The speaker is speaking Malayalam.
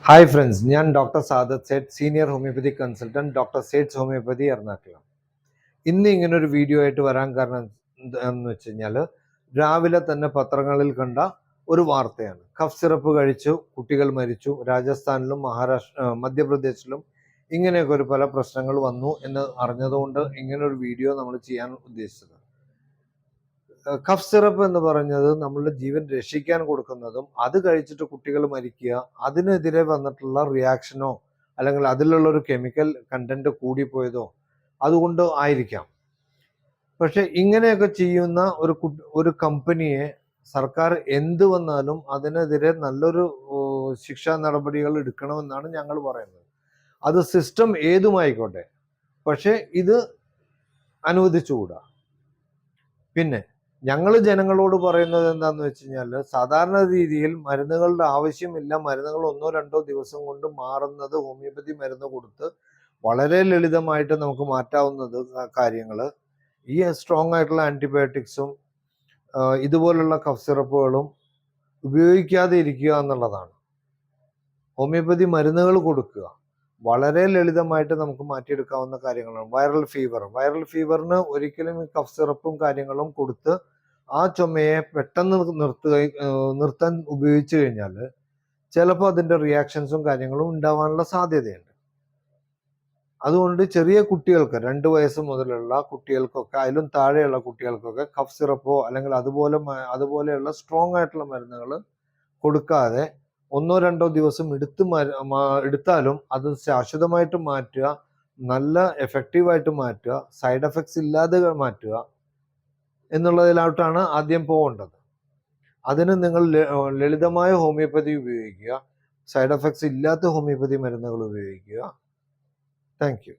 ഹായ് ഫ്രണ്ട്സ്, ഞാൻ doctor Sadath Sait, senior homoeopathy consultant, doctor Sait's homoeopathy Ernakulam. ഇന്ന് ഇങ്ങനെ ഒരു വീഡിയോ ആയിട്ട് വരാൻ കാരണം എന്താണെന്ന് വെച്ച് കഴിഞ്ഞാൽ, രാവിലെ തന്നെ പത്രങ്ങളിൽ കണ്ട ഒരു വാർത്തയാണ്. കഫ് സിറപ്പ് കഴിച്ചു കുട്ടികൾ മരിച്ചു. രാജസ്ഥാനിലും മധ്യപ്രദേശിലും ഇങ്ങനെയൊക്കെ ഒരു പല പ്രശ്നങ്ങൾ വന്നു എന്ന് അറിഞ്ഞതുകൊണ്ട് ഇങ്ങനെ ഒരു വീഡിയോ നമ്മൾ ചെയ്യാൻ ഉദ്ദേശിച്ചത്. കഫ് സിറപ്പ് എന്ന് പറഞ്ഞത് നമ്മളുടെ ജീവൻ രക്ഷിക്കാൻ കൊടുക്കുന്നതും അത് കഴിച്ചിട്ട് കുട്ടികൾ മരിക്കുക, അതിനെതിരെ വന്നിട്ടുള്ള റിയാക്ഷനോ അല്ലെങ്കിൽ അതിലുള്ള ഒരു കെമിക്കൽ കണ്ടന്റ് കൂടിപ്പോയതോ അതുകൊണ്ട് ആയിരിക്കാം. പക്ഷെ ഇങ്ങനെയൊക്കെ ചെയ്യുന്ന ഒരു കമ്പനിയെ സർക്കാർ എന്ത് വന്നാലും അതിനെതിരെ നല്ലൊരു ശിക്ഷാ നടപടികൾ എടുക്കണമെന്നാണ് ഞങ്ങൾ പറയുന്നത്. അത് സിസ്റ്റം ഏതുമായിക്കോട്ടെ, പക്ഷെ ഇത് അനുവദിച്ചുകൂടാ. പിന്നെ ഞങ്ങൾ ജനങ്ങളോട് പറയുന്നത് എന്താന്ന് വെച്ച് കഴിഞ്ഞാൽ, സാധാരണ രീതിയിൽ മരുന്നുകളുടെ ആവശ്യമില്ല, മരുന്നുകൾ 1-2 ദിവസം കൊണ്ട് മാറുന്നത് ഹോമിയോപ്പതി മരുന്ന് കൊടുത്ത് വളരെ ലളിതമായിട്ട് നമുക്ക് മാറ്റാവുന്നത് കാര്യങ്ങൾ ഈ സ്ട്രോങ് ആയിട്ടുള്ള ആന്റിബയോട്ടിക്സും ഇതുപോലുള്ള കഫ് സിറപ്പുകളും ഉപയോഗിക്കാതെ ഇരിക്കുക എന്നുള്ളതാണ്. ഹോമിയോപ്പതി മരുന്നുകൾ കൊടുക്കുക വളരെ ലളിതമായിട്ട് നമുക്ക് മാറ്റിയെടുക്കാവുന്ന കാര്യങ്ങളാണ്. വൈറൽ ഫീവറിന് ഒരിക്കലും ഈ കഫ് സിറപ്പും കാര്യങ്ങളും കൊടുത്ത് ആ ചുമയെ പെട്ടെന്ന് നിർത്താൻ ഉപയോഗിച്ചു കഴിഞ്ഞാൽ ചിലപ്പോൾ അതിൻ്റെ റിയാക്ഷൻസും കാര്യങ്ങളും ഉണ്ടാവാനുള്ള സാധ്യതയുണ്ട്. അതുകൊണ്ട് ചെറിയ കുട്ടികൾക്ക് 2 വയസ്സ് മുതലുള്ള കുട്ടികൾക്കൊക്കെ, അതിലും താഴെയുള്ള കുട്ടികൾക്കൊക്കെ കഫ് സിറപ്പോ അല്ലെങ്കിൽ അതുപോലെയുള്ള സ്ട്രോങ് ആയിട്ടുള്ള മരുന്നുകൾ കൊടുക്കാതെ 1-2 ദിവസം എടുത്താലും അത് ശാശ്വതമായിട്ട് മാറ്റുക, നല്ല എഫക്റ്റീവായിട്ട് മാറ്റുക, സൈഡ് എഫക്ട്സ് ഇല്ലാതെ മാറ്റുക എന്നുള്ളതിലോട്ടാണ് ആദ്യം പോകേണ്ടത്. അതിന് നിങ്ങൾ ലളിതമായ ഹോമിയോപ്പതി ഉപയോഗിക്കുക, സൈഡ് എഫക്ട്സ് ഇല്ലാത്ത ഹോമിയോപ്പതി മരുന്നുകൾ ഉപയോഗിക്കുക. Thank you.